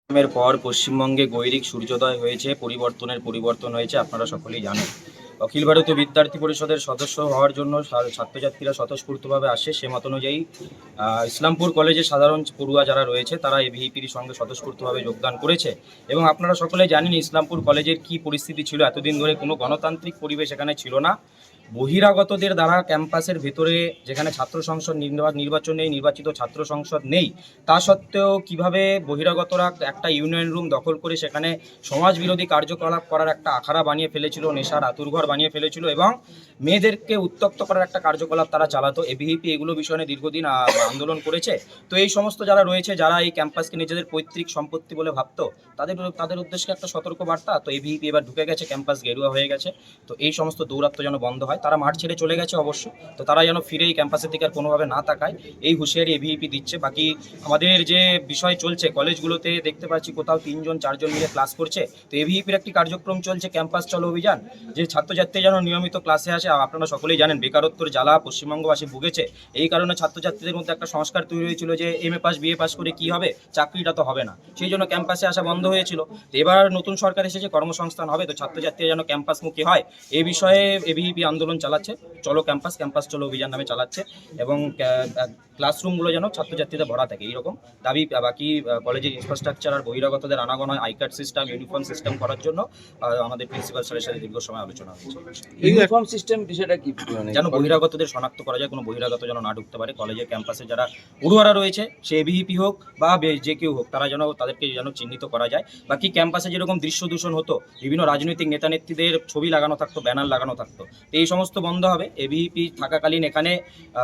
এর পর পশ্চিমবঙ্গে গৈরিক সূর্যোদয় হয়েছে, পরিবর্তন হয়েছে, আপনারা সকলেই জানেন। অখিল ভারতীয় বিদ্যার্থী পরিষদের সদস্য হওয়ার জন্য ছাত্রছাত্রীরা স্বতঃস্ফূর্তভাবে আসে। সে মত অনুযায়ী ইসলামপুর কলেজের সাধারণ পড়ুয়া যারা রয়েছে তারা এবিভিপির সঙ্গে স্বতঃস্ফূর্তভাবে যোগদান করেছে। এবং আপনারা সকলেই জানেন ইসলামপুর কলেজের কি পরিস্থিতি ছিল। এতদিন ধরে কোনো গণতান্ত্রিক পরিবেশ এখানে ছিল না। বহিরাগতদের দ্বারা ক্যাম্পাসের ভেতরে, যেখানে ছাত্র সংসদ নির্বাচন নেই, নির্বাচিত ছাত্র সংসদ নেই, তা সত্ত্বেও কিভাবে বহিরাগতরা একটা ইউনিয়ন রুম দখল করে সেখানে সমাজ বিরোধী কার্যকলাপ করার একটা আখাড়া বানিয়ে ফেলেছিল, নেশার আতুরঘর বানিয়ে ফেলেছিল এবং মেয়েদেরকে উত্ত্যক্ত করার একটা কার্যকলাপ তারা চালাতো। এবিভিপি এগুলো বিষয়ে দীর্ঘদিন আন্দোলন করেছে। তো এই সমস্ত যারা রয়েছে, যারা এই ক্যাম্পাসকে নিজেদের পৈতৃক সম্পত্তি বলে ভাবতো, তাদের উদ্দেশ্যে একটা সতর্ক বার্তা। তো এবিভিপি এবার ঢুকে গেছে, ক্যাম্পাস গেরুয়া হয়ে গেছে। তো এই সমস্ত দৌরাত্ম্য যেন বন্ধ হয়। তারা মাঠ ছেড়ে চলে গেছে অবশ্য, তো তারা যেন ফিরে এই ক্যাম্পাসের দিকে আর কোনোভাবে না তাকায়, এই হুঁশিয়ারি এবিভিপি দিচ্ছে। বাকি আমাদের যে বিষয় চলছে কলেজগুলোতে, দেখতে পাচ্ছি কোথাও 3-4 মিলে ক্লাস করছে। তো এবিভিপির একটি কার্যক্রম চলছে, ক্যাম্পাস চলো অভিযান, যে ছাত্রছাত্রী যেন নিয়মিত ক্লাসে আসে। আপনারা সকলেই জানেন বেকারত্বের জ্বালা পশ্চিমবঙ্গবাসী ভুগেছে। এই কারণে ছাত্রছাত্রীদের মধ্যে একটা সংস্কার তৈরি হয়েছিল যে এমএ পাস বিএ পাস করে কি হবে, চাকরিটা তো হবে না, সেই জন্য ক্যাম্পাসে আসা বন্ধ হয়েছিল। তো এবার নতুন সরকার এসেছে, কর্মসংস্থান হবে, তো ছাত্রছাত্রীরা যেন ক্যাম্পাসমুখী হয় এই বিষয়ে এবিভিপি আন্দোলন চালাচ্ছে। চলো ক্যাম্পাস চলো অভিযান নামে চালাচ্ছে এবং ক্লাসরুমগুলো যেন ছাত্রছাত্রীদের ভরা থাকে, এইরকম দাবি। বাকি কলেজের ইনফ্রাস্ট্রাকচার আর বহিরাগতদের আনাগোনা, I card system, uniform system করার জন্য আমাদের প্রিন্সিপাল স্যারের সাথে দীর্ঘ সময় আলোচনা হয়েছে। ইউনিফর্ম সিস্টেম বিষয়টা কি, যেন বহিরাগতদের শনাক্ত করা যায়, কোনো বহিরাগত যেন না ঢুকতে পারে কলেজের ক্যাম্পাসে। যারা পড়ুয়ারা রয়েছে, সে এবিভিপি হোক বা যে কেউ হোক, তাদেরকে যেন চিহ্নিত করা যায়। বাকি ক্যাম্পাসে যেরকম দৃশ্য দূষণ হতো, বিভিন্ন রাজনৈতিক নেতা নেত্রীদের ছবি লাগানো থাকতো, ব্যানার লাগানো থাকতো, তো এই সমস্ত বন্ধ হবে। এবিভিপি থাকাকালীন এখানে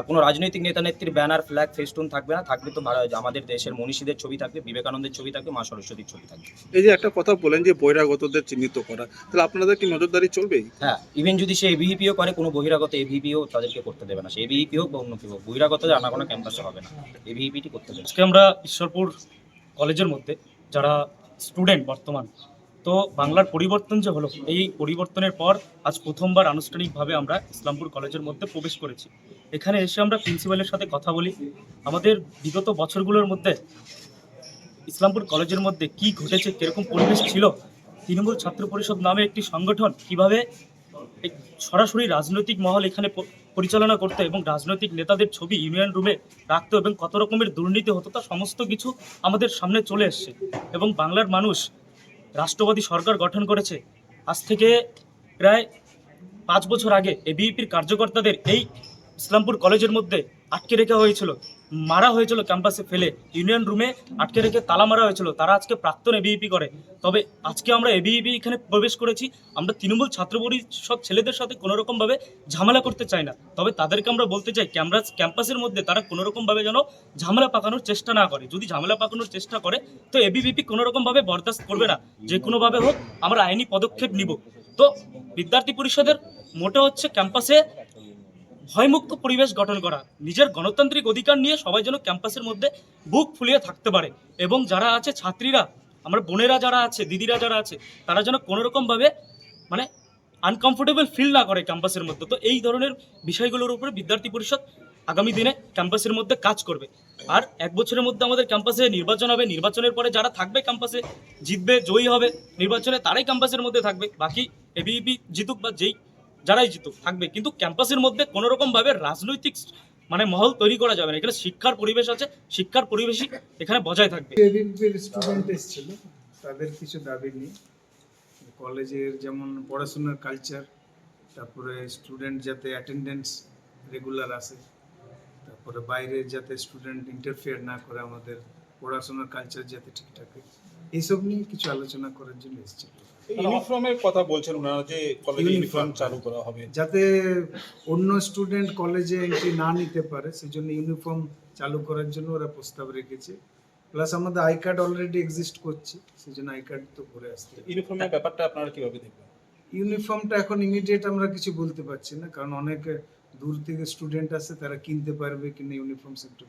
কোনো রাজনৈতিক নেতা নেত্রীর ব্যানার, ফ্ল্যাগ, ফেস্টুন থাকবে না। থাকবে তো আমাদের দেশের মনীষীদের ছবি থাকবে, বিবেকানন্দের ছবি থাকবে, মা সরস্বতীর ছবি থাকবে। এই যে একটা কথা বলেন যে বহিরাগতদের চিহ্নিত করা, তাহলে আপনাদের কি নজরদারি চলবে? হ্যাঁ, ইভেন যদি সে এবিভিপিও করে, কোনো বহিরাগত এবিভিপিও তাদেরকে করতে দেবে না। সে এবিভিপি হোক বা অন্য কেউ হোক, বহিরাগতদের আনাগোনা ক্যাম্পাসে হবে না, এবিভিপিটি করতে দেবে। আজকে আমরা ঈশ্বরপুর কলেজের মধ্যে যারা স্টুডেন্ট বর্তমান, তো বাংলার পরিবর্তন যে হলো, এই পরিবর্তনের পর আজ প্রথমবার আনুষ্ঠানিকভাবে আমরা ইসলামপুর কলেজের মধ্যে প্রবেশ করেছি। এখানে এসে আমরা প্রিন্সিপালের সাথে কথা বলি। আমাদের বিগত বছরগুলোর মধ্যে ইসলামপুর কলেজের মধ্যে কি ঘটেছে, কিরকম পরিবেশ ছিল, তৃণমূল ছাত্র পরিষদ নামে একটি সংগঠন কিভাবে সরাসরি রাজনৈতিক মহল এখানে পরিচালনা করতো এবং রাজনৈতিক নেতাদের ছবি ইউনিয়ন রুমে রাখতো এবং কত রকমের দুর্নীতি হতো, তা সমস্ত কিছু আমাদের সামনে চলে এসছে। এবং বাংলার মানুষ রাষ্ট্রবাদী সরকার গঠন করেছে। আজ থেকে প্রায় 5 বছর আগে এবিভিপির কার্যকর্তাদের এই ইসলামপুর কলেজের মধ্যে আটকে রেখা হয়েছিল, মারা হয়েছিল, ক্যাম্পাসে ফেলে ইউনিয়ন রুমে আটকে রেখে তালা মারা হয়েছিল। তারা আজকে প্রাক্তন এবিভিপি করে। তবে আজকে আমরা এবিভিপি এখানে প্রবেশ করেছি। আমরা তৃণমূল ছাত্র পরিষদ ছেলেদের সাথে কোনোরকমভাবে ঝামেলা করতে চাই না। তবে তাদেরকে আমরা বলতে চাই ক্যাম্পাসের মধ্যে তারা কোনোরকমভাবে যেন ঝামেলা পাকানোর চেষ্টা না করে। যদি ঝামেলা পাকানোর চেষ্টা করে তো এবিভিপি কোনোরকমভাবে বরদাস্ত করবে না। যে কোনোভাবে হোক আমরা আইনি পদক্ষেপ নিব। তো বিদ্যার্থী পরিষদের মোটা হচ্ছে ক্যাম্পাসে ভয়মুক্ত পরিবেশ গঠন করা, নিজের গণতান্ত্রিক অধিকার নিয়ে সবাই যেন ক্যাম্পাসের মধ্যে বুক ফুলিয়ে থাকতে পারে। এবং যারা আছে ছাত্রীরা, আমরা বোনেরা যারা আছে, দিদিরা যারা আছে, তারা যেন কোনোরকমভাবে মানে আনকমফোর্টেবল ফিল না করে ক্যাম্পাসের মধ্যে। তো এই ধরনের বিষয়গুলোর উপরে বিদ্যার্থী পরিষদ আগামী দিনে ক্যাম্পাসের মধ্যে কাজ করবে। আর 1 বছরের মধ্যে আমাদের ক্যাম্পাসে নির্বাচন হবে। নির্বাচনের পরে যারা থাকবে ক্যাম্পাসে, জিতবে, জয়ী হবে নির্বাচনে, তারাই ক্যাম্পাসের মধ্যে থাকবে। বাকি এবিভিপি জিতুক বা যারাই জিতুক থাকবে, কিন্তু ক্যাম্পাসের মধ্যে কোনোরকমভাবে রাজনৈতিক মহল তৈরি করা যাবে না। এখানে শিক্ষার পরিবেশ আছে, শিক্ষার পরিবেশই এখানে বজায় থাকবে। এবিভিপির স্টুডেন্ট এসেছিল, তাদের কিছু দাবি নিয়ে কলেজের যেমন পড়াশোনার কালচার, তারপরে স্টুডেন্ট যাতে অ্যাটেন্ডেন্স রেগুলার আসে, তারপরে বাইরে যাতে স্টুডেন্ট ইন্টারফেয়ার না করে, আমাদের পড়াশোনার কালচার যাতে ঠিকঠাক হয়, এইসব নিয়ে কিছু আলোচনা করার জন্য এসেছিল। ইউনিফর্মের কথা বলছেন ওনারা যে কলেজে ইউনিফর্ম চালু করা হবে, যাতে অন্য স্টুডেন্ট কলেজে এন্ট্রি না নিতে পারে, সেই জন্য ইউনিফর্ম চালু করার জন্য ওরা প্রস্তাব রেখেছে। প্লাস আমাদের আই কার্ড অলরেডি এক্সিস্ট করছে, সেই জন্য আই কার্ড তো করে আসতে। ইউনিফর্মের ব্যাপারটা আপনারা কিভাবে দেখবেন? ইউনিফর্মটা এখন ইমিডিয়েট আমরা কিছু বলতে পারছি না, কারণ অনেক দূর থেকে স্টুডেন্ট আসে, তারা কিনতে পারবে কিনা ইউনিফর্ম সেক্টর।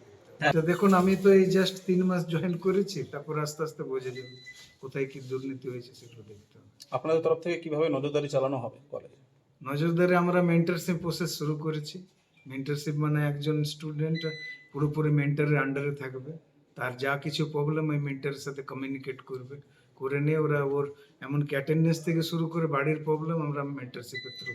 দেখুন, আমি তো এই জাস্ট 3 মাস জয়েন করেছি, তারপর আস্তে আস্তে বোঝা যাবে কোথায় কি দুর্নীতি হয়েছে, সেগুলো দেখতে হবে। আপনাদের তরফ থেকে কিভাবে নজরদারি চালানো হবে কলেজে? নজরদারি আমরা মেন্টরশিপ প্রসেস শুরু করেছি। মেন্টরশিপ মানে একজন স্টুডেন্ট পুরোপুরি মেন্টরের আন্ডারে থাকবে, তার যা কিছু প্রবলেম ওই মেন্টারের সাথে কমিউনিকেট করবে, করে নিয়ে ওরা ওর এমনকি অ্যাটেন্ডেন্স থেকে শুরু করে বাড়ির প্রবলেম আমরা মেন্টারশিপের থ্রু